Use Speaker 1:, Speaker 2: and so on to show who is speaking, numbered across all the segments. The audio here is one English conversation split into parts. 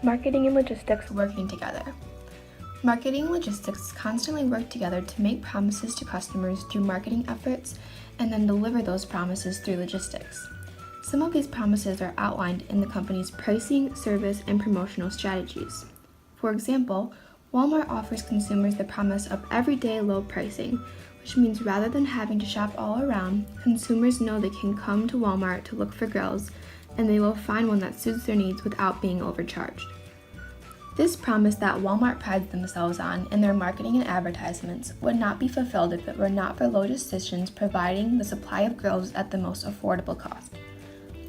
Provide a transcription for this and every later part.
Speaker 1: Marketing and logistics working together. Marketing and logistics constantly work together to make promises to customers through marketing efforts and then deliver those promises through logistics. Some of these promises are outlined in the company's pricing, service, and promotional strategies. For example, Walmart offers consumers the promise of everyday low pricing, which means rather than having to shop all around, consumers know they can come to Walmart to look for grills, and they will find one that suits their needs without being overcharged. This promise that Walmart prides themselves on in their marketing and advertisements would not be fulfilled if it were not for logisticians providing the supply of grills at the most affordable cost.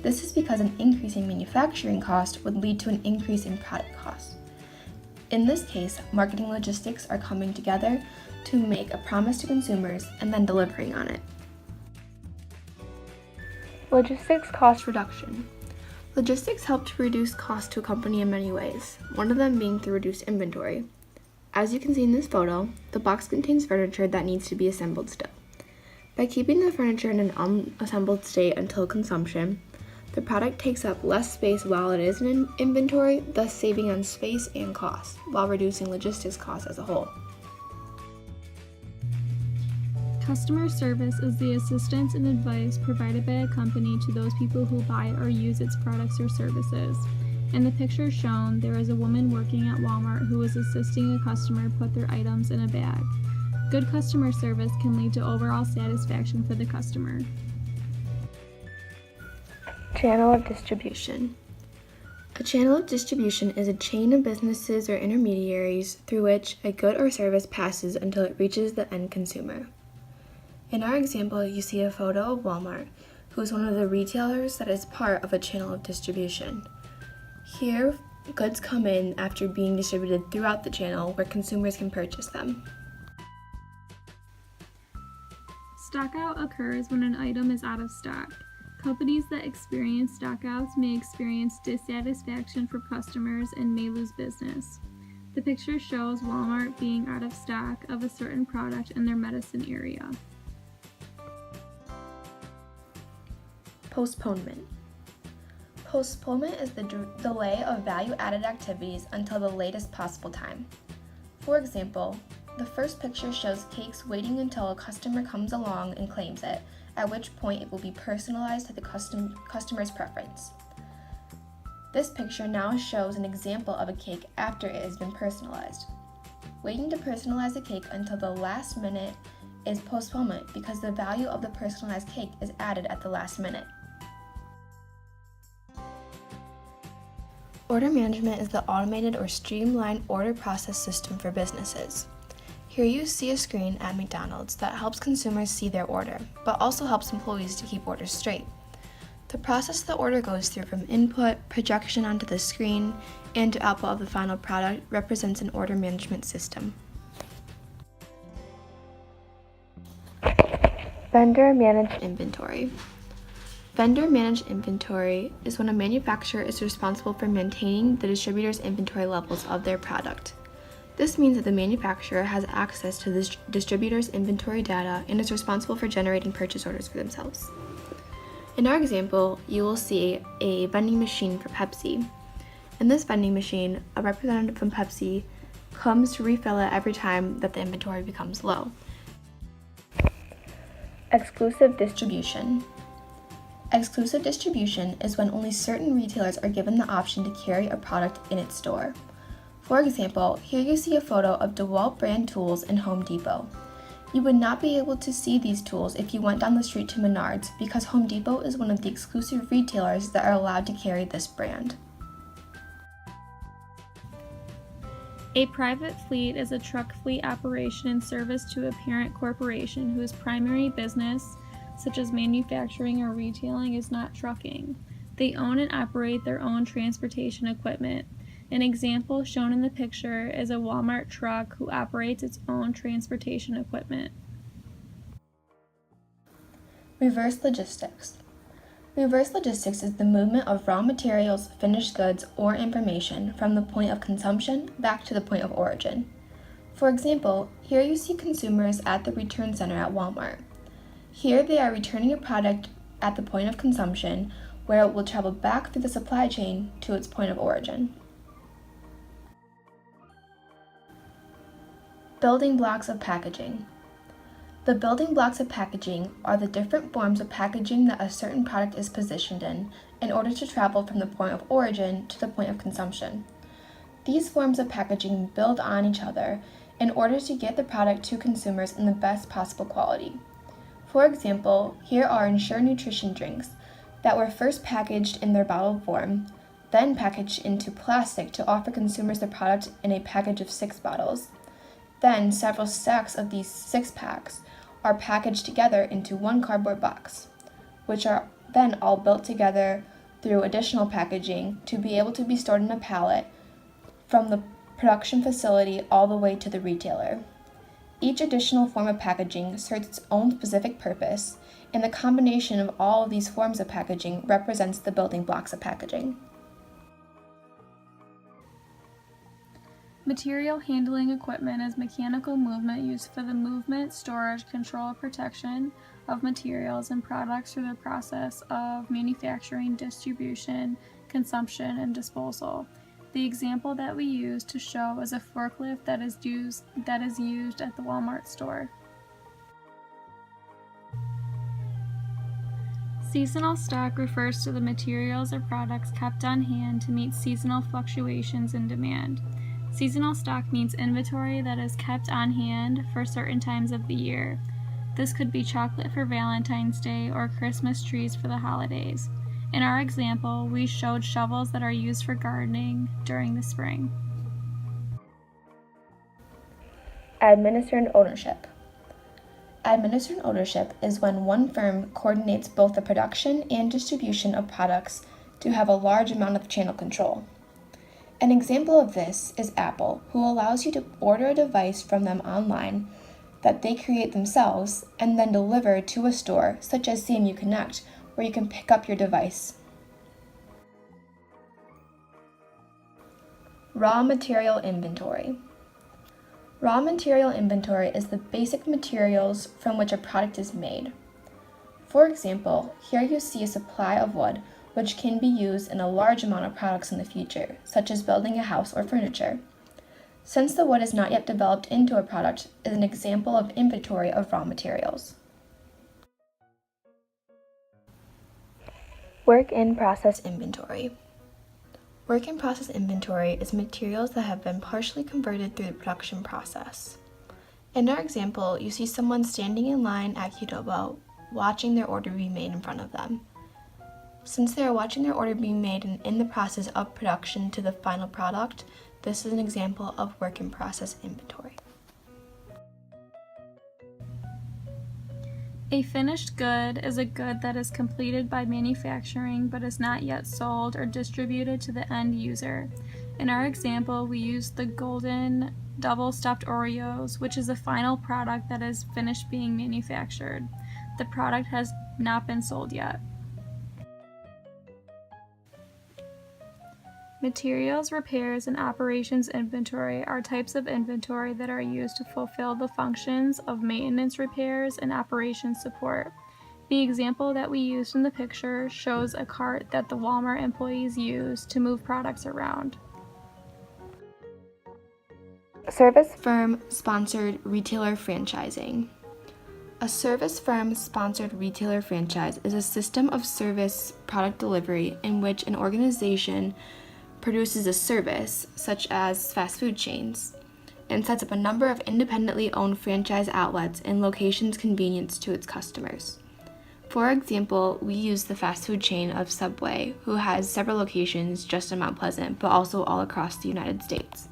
Speaker 1: This is because an increase in manufacturing cost would lead to an increase in product costs. In this case, marketing and logistics are coming together to make a promise to consumers and then delivering on it. Logistics cost reduction. Logistics help to reduce cost to a company in many ways, one of them being through reduced inventory. As you can see in this photo, the box contains furniture that needs to be assembled still. By keeping the furniture in an unassembled state until consumption, the product takes up less space while it is in inventory, thus saving on space and cost, while reducing logistics costs as a whole.
Speaker 2: Customer service is the assistance and advice provided by a company to those people who buy or use its products or services. In the picture shown, there is a woman working at Walmart who is assisting a customer put their items in a bag. Good customer service can lead to overall satisfaction for the customer.
Speaker 1: Channel of distribution. A channel of distribution is a chain of businesses or intermediaries through which a good or service passes until it reaches the end consumer. In our example, you see a photo of Walmart, who is one of the retailers that is part of a channel of distribution. Here, goods come in after being distributed throughout the channel where consumers can purchase them.
Speaker 2: Stockout occurs when an item is out of stock. Companies that experience stockouts may experience dissatisfaction from customers and may lose business. The picture shows Walmart being out of stock of a certain product in their medicine area. Postponement.
Speaker 1: Postponement is the delay of value-added activities until the latest possible time. For example, the first picture shows cakes waiting until a customer comes along and claims it, at which point it will be personalized to the customer's preference. This picture now shows an example of a cake after it has been personalized. Waiting to personalize a cake until the last minute is postponement because the value of the personalized cake is added at the last minute. Order management is the automated or streamlined order process system for businesses. Here you see a screen at McDonald's that helps consumers see their order, but also helps employees to keep orders straight. The process the order goes through from input, projection onto the screen, and to output of the final product represents an order management system. Vendor managed inventory. Vendor managed inventory is when a manufacturer is responsible for maintaining the distributor's inventory levels of their product. This means that the manufacturer has access to the distributor's inventory data and is responsible for generating purchase orders for themselves. In our example, you will see a vending machine for Pepsi. In this vending machine, a representative from Pepsi comes to refill it every time that the inventory becomes low. Exclusive distribution. Exclusive distribution is when only certain retailers are given the option to carry a product in its store. For example, here you see a photo of DeWalt brand tools in Home Depot. You would not be able to see these tools if you went down the street to Menards because Home Depot is one of the exclusive retailers that are allowed to carry this brand.
Speaker 2: A private fleet is a truck fleet operation in service to a parent corporation whose primary business, such as manufacturing or retailing, is not trucking. They own and operate their own transportation equipment. An example shown in the picture is a Walmart truck who operates its own transportation equipment.
Speaker 1: Reverse logistics. Reverse logistics is the movement of raw materials, finished goods, or information from the point of consumption back to the point of origin. For example, here you see consumers at the return center at Walmart. Here they are returning a product at the point of consumption where it will travel back through the supply chain to its point of origin. Building blocks of packaging. The building blocks of packaging are the different forms of packaging that a certain product is positioned in order to travel from the point of origin to the point of consumption. These forms of packaging build on each other in order to get the product to consumers in the best possible quality. For example, here are Ensure nutrition drinks that were first packaged in their bottled form, then packaged into plastic to offer consumers the product in a package of 6 bottles. Then several stacks of these 6-packs are packaged together into one cardboard box, which are then all built together through additional packaging to be able to be stored in a pallet from the production facility all the way to the retailer. Each additional form of packaging serves its own specific purpose, and the combination of all of these forms of packaging represents the building blocks of packaging.
Speaker 2: Material handling equipment is mechanical movement used for the movement, storage, control, or protection of materials and products through the process of manufacturing, distribution, consumption, and disposal. The example that we use to show is a forklift that is used at the Walmart store. Seasonal stock refers to the materials or products kept on hand to meet seasonal fluctuations in demand. Seasonal stock means inventory that is kept on hand for certain times of the year. This could be chocolate for Valentine's Day or Christmas trees for the holidays. In our example, we showed shovels that are used for gardening during the spring.
Speaker 1: Administered ownership. Administered ownership is when one firm coordinates both the production and distribution of products to have a large amount of channel control. An example of this is Apple, who allows you to order a device from them online that they create themselves and then deliver to a store such as CMU Connect, where you can pick up your device. Raw material inventory. Raw material inventory is the basic materials from which a product is made. For example, here you see a supply of wood, which can be used in a large amount of products in the future, such as building a house or furniture. Since the wood is not yet developed into a product, is an example of inventory of raw materials. Work in process inventory. Work in process inventory is materials that have been partially converted through the production process. In our example, you see someone standing in line at Qdoba watching their order be made in front of them. Since they are watching their order being made and in the process of production to the final product, this is an example of work in process inventory.
Speaker 2: A finished good is a good that is completed by manufacturing but is not yet sold or distributed to the end user. In our example, we used the golden double stuffed Oreos, which is a final product that is finished being manufactured. The product has not been sold yet. Materials, repairs, and operations inventory are types of inventory that are used to fulfill the functions of maintenance, repairs, and operations support. The example that we used in the picture shows a cart that the Walmart employees use to move products around.
Speaker 1: Service firm sponsored retailer franchising. A service firm sponsored retailer franchise is a system of service product delivery in which an organization produces a service, such as fast food chains, and sets up a number of independently owned franchise outlets in locations convenient to its customers. For example, we use the fast food chain of Subway, who has several locations just in Mount Pleasant, but also all across the United States.